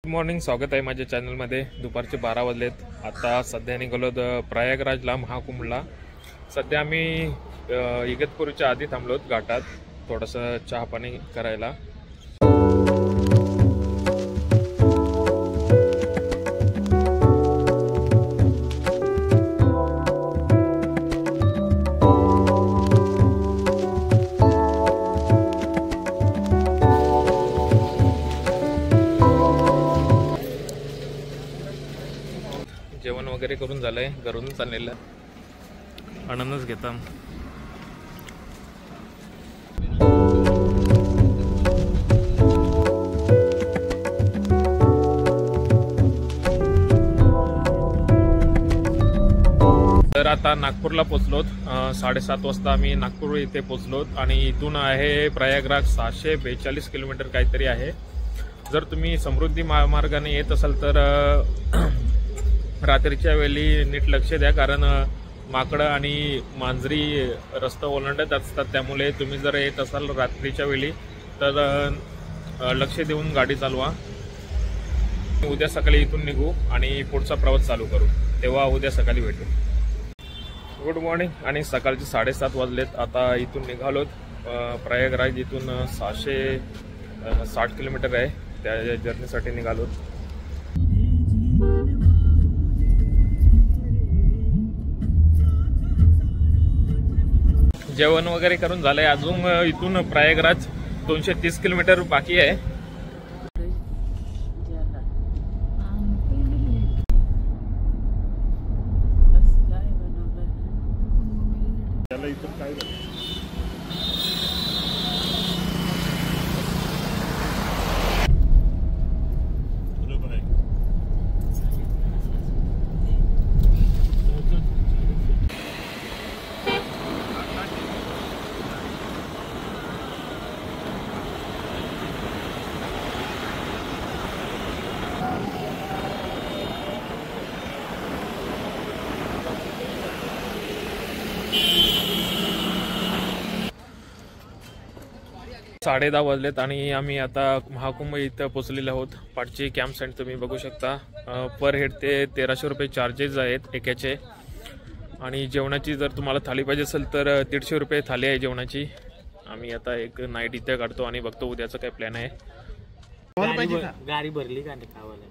Good morning, स्वागत आहे माझ्या चॅनलमध्ये। दुपारचे 12 वाजलेत। आता सध्या निघालो प्रयागराजला महाकुंभला। सध्या आम्ही इगतपुरीच्या आधी थांबलोत घाटात थोडंसं चहा पाणी करायला। जेवण वगैरे करून झालंय, घरून चाललेलं अननस घेता। तर आता नागपूरला पोहोचलोत। 7:30 वाजता आम्ही नागपूर इथे पोहोचलोत आणि इथून आहे प्रयागराज 642 किलोमीटर काहीतरी आहे। जर तुम्ही समृद्धी महामार्गाने येत असाल तर रात्रीच्या वेळी नीट लक्ष द्या, कारण माकडं आणि मांजरी रस्ता ओलांडत असतात। त्यामुळे तुम्ही जर येत असाल रात्रीच्या वेळी तर लक्ष देऊन गाडी चालवा। उद्या सकाळी इथून निघू आणि पुढचा प्रवास चालू करू, तेव्हा उद्या सकाळी भेटू। गुड मॉर्निंग आणि सकाळचे 7:30 वाजलेत। आता इथून निघालोत प्रयागराज। इथून 660 किलोमीटर आहे, त्या जर्नीसाठी निघालोत। जेवण वगैरे करून झालंय। अजून इथून प्रयागराज 230 किलोमीटर बाकी आहे। साडेदहा वाजलेत आणि आम्ही आता महाकुंभ इथं पोहोचलेलो आहोत। पाठची कॅम्प सेंट तुम्ही बघू शकता। पर हेड ते 1300 रुपये चार्जेस आहेत एकाचे। आणि जेवणाची जर तुम्हाला थाली पाहिजे असेल तर 150 रुपये थाली आहे जेवणाची। आम्ही आता एक नाईट इथे काढतो आणि बघतो उद्याचा काय प्लॅन आहे। गाडी भरली का नाही खावायला?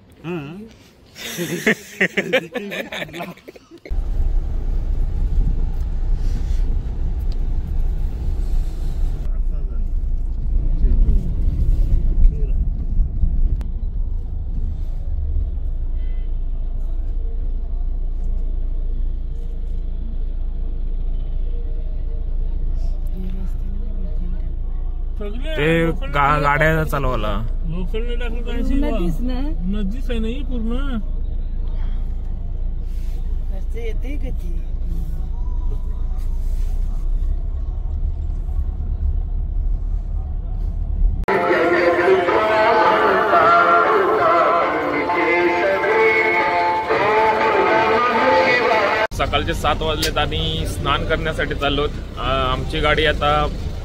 ते गाड्या चालवायला लोकलने टाकलं नदीच आहे नाही पूर्ण येते कधी। सकाळचे 7 वाजलेत आणि स्नान करण्यासाठी चाललोत। आमची गाडी आता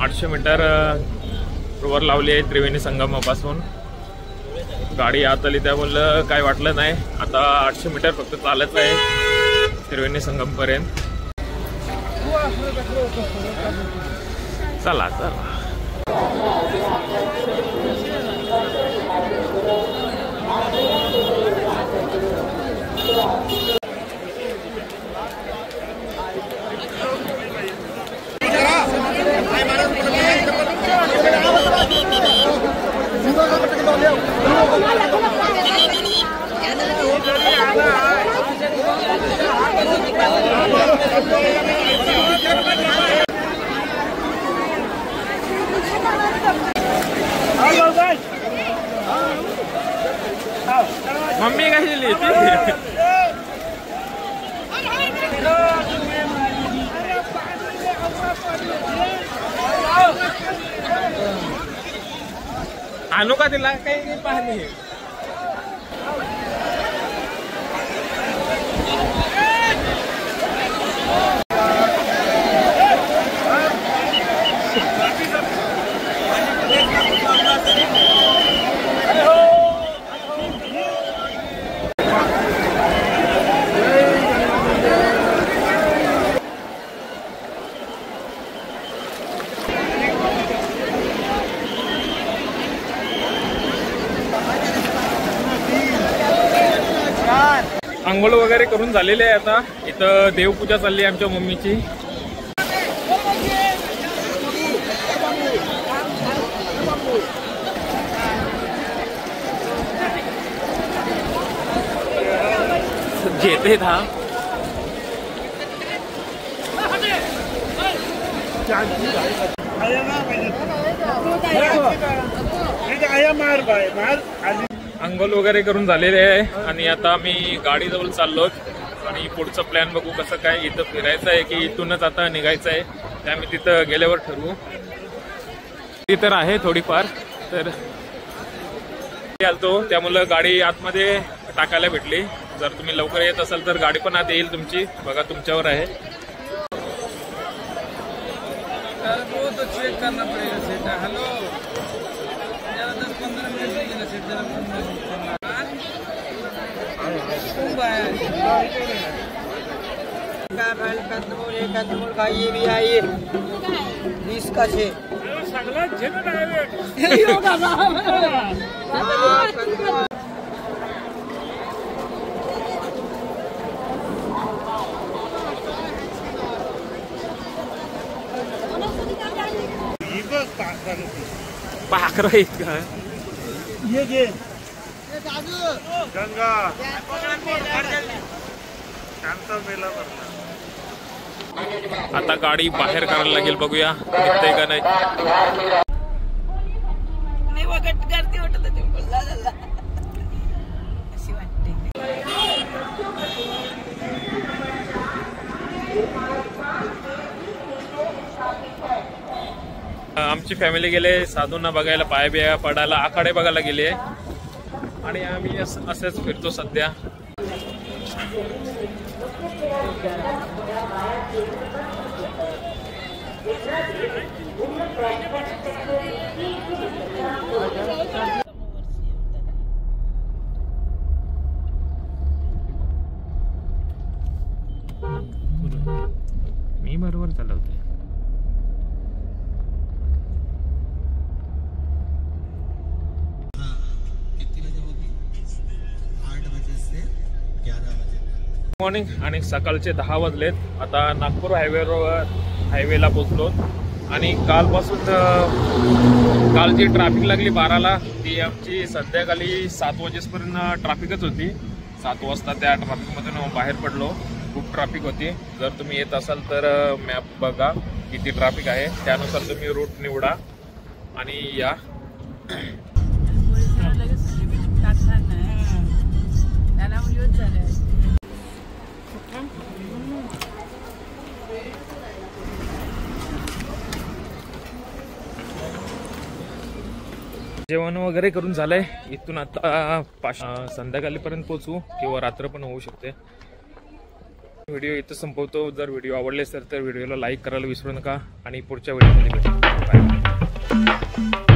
800 मीटर वर लावली आहे त्रिवेणी संगमापासून। गाडी आत आली त्यामुळे काय वाटलं नाही। आता 800 मीटर फक्त चालत आहे त्रिवेणी संगम पर्यंत। चला चला। मम्मी कशी लिहिते? आणू का तिला काही पाहणे? आंघोळ वगैरे करून झालेले आहे. आता इथं देवपूजा चालली आहे आमच्या मम्मीची. घेते था अंघोळ वगैरे करून झालेले आहे आणि आता आम्ही गाडीजवळ चाललो आणि पुढचं प्लॅन बघू कसं काय. इथं फिरायचं आहे की इथूनच आता निघायचं आहे ते आम्ही तिथं गेल्यावर ठरवू. ती तर आहे थोडीफार तर आलतो त्यामुळं गाडी आतमध्ये टाकायला भेटली. जर तुम्ही लवकर येत असाल तर गाडी पण आत येईल तुमची. बघा तुमच्यावर आहे. तो चेक करना पड़ेगा सेट. हेलो 10-15 मिनट लगेगा सेट. जरा खाइए भी आइए 20 का छे सगला झेल पाखरं आहेत का? ये घे गंगा आता गाडी बाहेर करायला लागेल. बघूया निघतंय का नाही. आमची फॅमिली गेले साधूंना बघायला, पाय बिया पडायला, आखाडे बघायला गेले आणि आम्ही असेच फिरतो सध्या. मी बरोबर चालवते. मॉर्निंग आणि सकाळचे 10 वाजलेत. आता नागपूर हायवेला पोहोचलो आणि कालपासून काल जी ट्रॅफिक लागली 12ला ती आमची संध्याकाळी 7 वाजेपर्यंत ट्रॅफिकच होती. 7 वाजता त्या ट्रॅफिकमधून बाहेर पडलो. खूप ट्रॅफिक होती. जर तुम्ही येत असाल तर मॅप बघा किती ट्रॅफिक आहे, त्यानुसार तुम्ही रूट निवडा आणि या. जेवण वगैरे करून झालंय. इथून आता संध्याकाळपर्यंत पोहोचू किंवा रात्र पण होऊ शकते. व्हिडिओ इथं संपवतो. जर व्हिडिओ आवडले असेल तर व्हिडिओला लाईक करायला विसरू नका आणि पुढच्या व्हिडिओमध्ये भेटू. बाय.